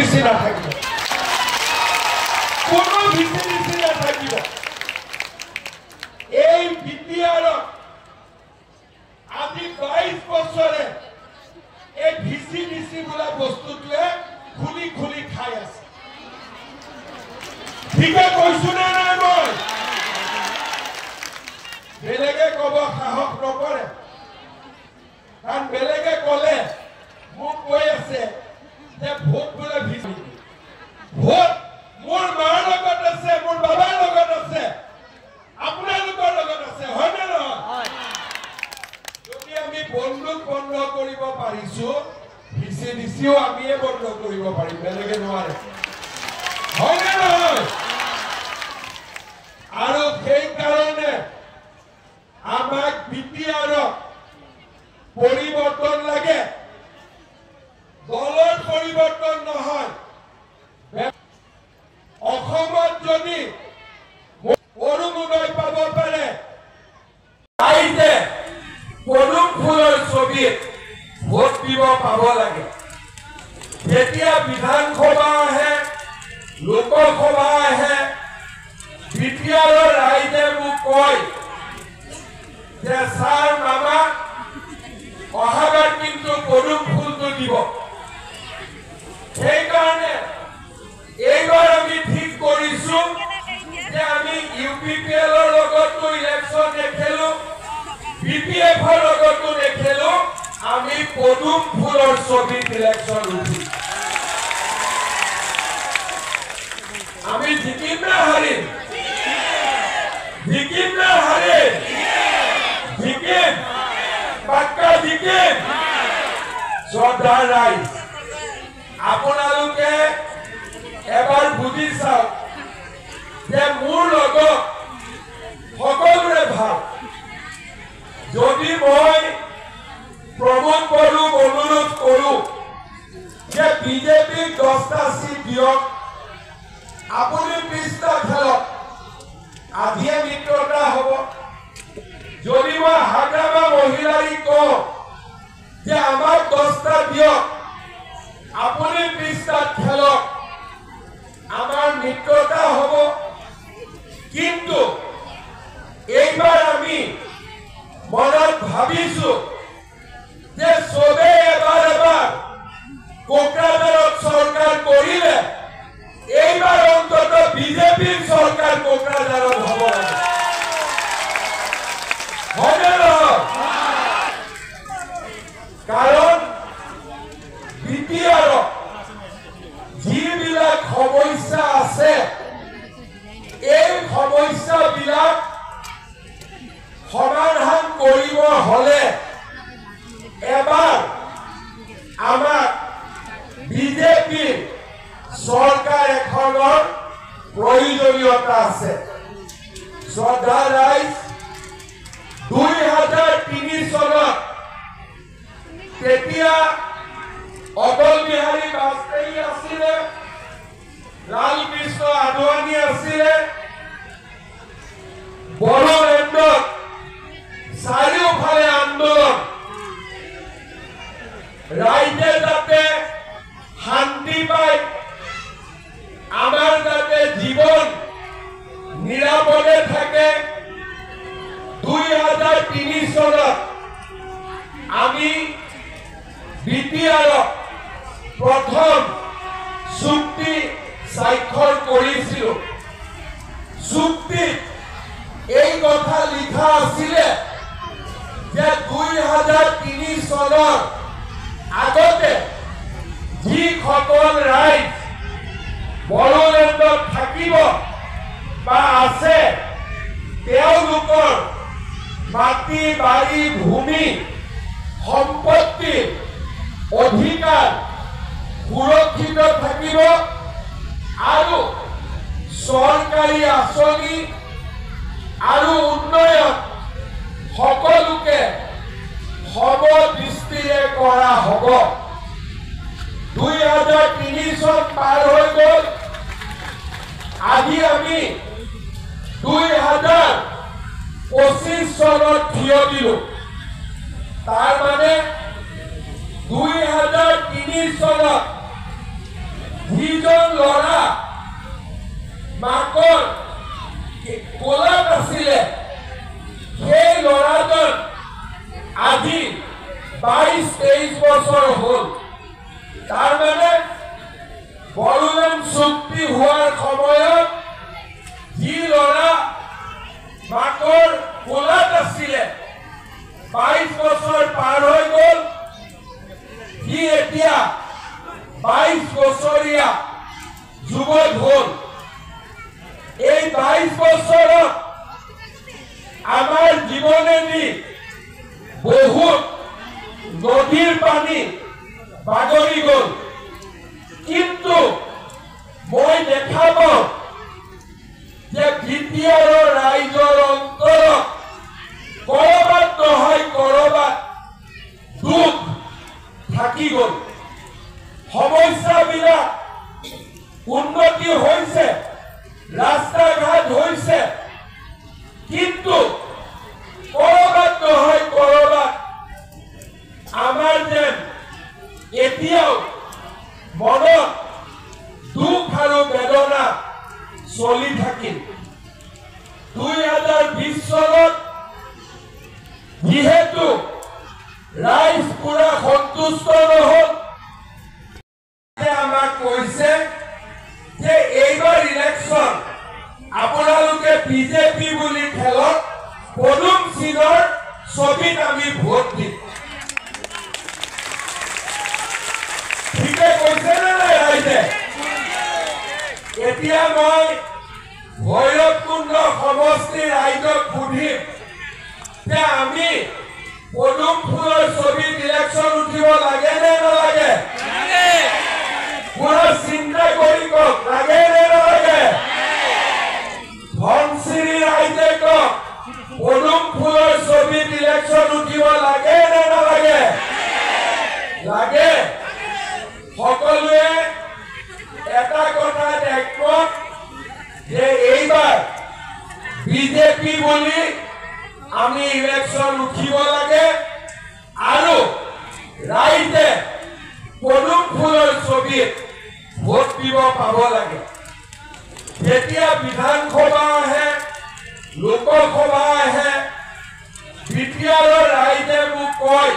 DC নাথাকিব কোনো VC DC নাথাকিব এই বিটিআৰ আজি 22 বছৰে এই ভিসি ডিসি বোলা বস্তুটোৱে খুলি খুলি খাই আছে ঠিকে কৈছো না নাই মই বেলেগে কব সাহস নকৰে কাৰণ বেলেগে কলে মোক কৈ আছে যে ভোট বোলে ভিসি ভোট মোৰ মাৰ লগত আছে মোৰ বাবাৰ লগত আছে আপোনালোকৰ লগত আছে হয় নে নহয় যদি আমি বন্দুক বন্ধ কৰিব পাৰিছো ভিসি ডিসিও আমিয়ে বন্ধ কৰিব পাৰিম বেলেগে নোৱাৰে হয় নে নহয় আৰু সেই কাৰণে আমাক বিটিআৰ পৰিৱৰ্তন লাগে দলৰ পৰিৱৰ্তন নহয় অসমত যদি অৰুণোদয় পাব পাৰে আইতে পদুম ফুলৰ ছবিত ভোট দিব পাব লাগে যেতিয়া বিধানসভা আহে লোকসভা আহে বিটিআৰৰ ৰাইজে মোক কয় যে ছাৰ মামা অহাবাৰ কিন্তু পদুম ফুলটো দিব সেইকাৰণে এইবাৰ আমি ঠিক কৰিছো যে আমি ইউপিপিএলৰ লগতো ইলেকশ্যন নেখেলো বিপিএফৰ লগতো নেখেলো আমি পদুম ফুলৰ ছবিত ইলেকশ্যন উঠিম আমি জিকিম না হাৰিম জিকিম না হাৰিম জিকিম পাক্কা জিকিম শ্ৰদ্ধাৰ ৰাইজ আপোনালোকে এবাৰ বুজি চাওক যে মোৰ লগত সকলোৰে ভাল যদি মই প্ৰমোদ বড়োক অনুৰোধ কৰো যে বিজেপিক 10টা সিট দিয়ক আপুনি 20টা খেলক আধিয়ে মিত্ৰতা হ'ব যদি মই হাগ্ৰামা মহিলাই কওঁ যে আমাক 10টা দিয়ক আপুনি 20টা খেলক আমাৰ মিত্ৰতা হ'ব কিন্তু এইবাৰ আমি মনত ভাবিছো যে সবে এবাৰ কোকৰাঝাৰত চৰকাৰ কৰিলে এইবাৰ অন্তত বিজেপিৰ চৰকাৰ কোকৰাঝাৰত হ'ব লাগে কাৰণ বিটিআৰ যিবিলাক সমস্যা আছে এই সমস্যাবিলাক সমাধান কৰিব হলে এবাৰ আমাক বিজেপিৰ চৰকাৰ এখনৰ প্ৰয়োজনীয়তা আছে শ্ৰদ্ধা ৰাইজ 2003 চনত তেতিয়া অটল বিহাৰী বাজপেয়ী আছিলে লাল কৃষ্ণ আদৱানী আছিলে বড়োলেণ্ডত চাৰিওফালে আন্দোলন ৰাইজে যাতে শান্তি পায় আমাৰ যাতে জীৱন নিৰাপদে থাকে 2003 চনত আমি বিটিআৰ প্ৰথম চুক্তি স্বাক্ষৰ কৰিছিলো চুক্তিত এই কথা লিখা আছিলে যে 2003 চনৰ আগতে যিসকল ৰাইজ বড়োলেণ্ডত থাকিব বা আছে তেওঁলোকৰ মাটি বাৰী ভূমি সম্পত্তি অধিকাৰ সুৰক্ষিত থাকিব আৰু চৰকাৰী আঁচনি আৰু উন্নয়ন সকলোকে সমদৃষ্টিৰে কৰা হ'ব 2003 চন পাৰ হৈ গ'ল আজি আমি 2025 চনত থিয় দিলো তাৰ মানে 2003 চনত যিজন ল'ৰা মাকৰ কোলাত আছিলে সেই ল'ৰাজন আজি 22-23 বছৰ হ'ল। তাৰমানে বড়োলেণ্ড চুক্তি হোৱাৰ সময়ত যি ল'ৰা মাকৰ কোলাত আছিলে 22 বছৰ পাৰ হৈ গ'ল, সি এতিয়া 22 বছৰীয়া যুৱক হ'ল। এই 22 বছৰত আমাৰ জীৱনেদি বহুত নদীৰ পানী বাগৰি গ'ল, কিন্তু মই দেখা পাওঁ যে BTR ৰাইজৰ অন্তৰত কৰবাত নহয় কৰবাত দুখ থাকি গ'ল। সমস্যাবিলাক উন্নতি হৈছে, ৰাস্তা ঘাট হৈছে, কিন্তু কৰবাত নহয় কৰবাত আমাৰ যেন এতিয়াও মনত দুখ আৰু বেদনা চলি থাকিল। 2020 চনত যিহেতু ৰাইজ পুৰা সন্তুষ্ট নহল, আমাক কৈছে যে এইবাৰ ইলেকশ্যন আপোনালোকে বিজেপি বুলি খেলক, পদুম সিঙৰ ছবিত আমি ভোট দিম। ঠিকে কৈছে নে নাই ৰাইজে? এতিয়া মই ভৈৰৱকুণ্ড সমষ্টিৰ ৰাইজক সুধিম যে আমি পদুম ফুলৰ ছবিত ইলেকশ্যন উঠিব লাগে নে নালাগে? পুৰা চিন্তা কৰি কওক, লাগে নে নালাগে? ধনশিৰি ৰাইজে কওক, পদুম ফুলৰ ছবিত ইলেকশ্যন উঠিব লাগে নে নালাগে? লাগে। সকলোৱে এটা কথাত একমত যে এইবাৰ বিজেপি বুলি আমি ইলেকশ্যন উঠিব লাগে আৰু ৰাইজে পদুম ফুলৰ ছবিত ভোট দিব পাব লাগে। যেতিয়া বিধানসভা আহে, লোকসভা আহে, BTR ৰাইজে মোক কয়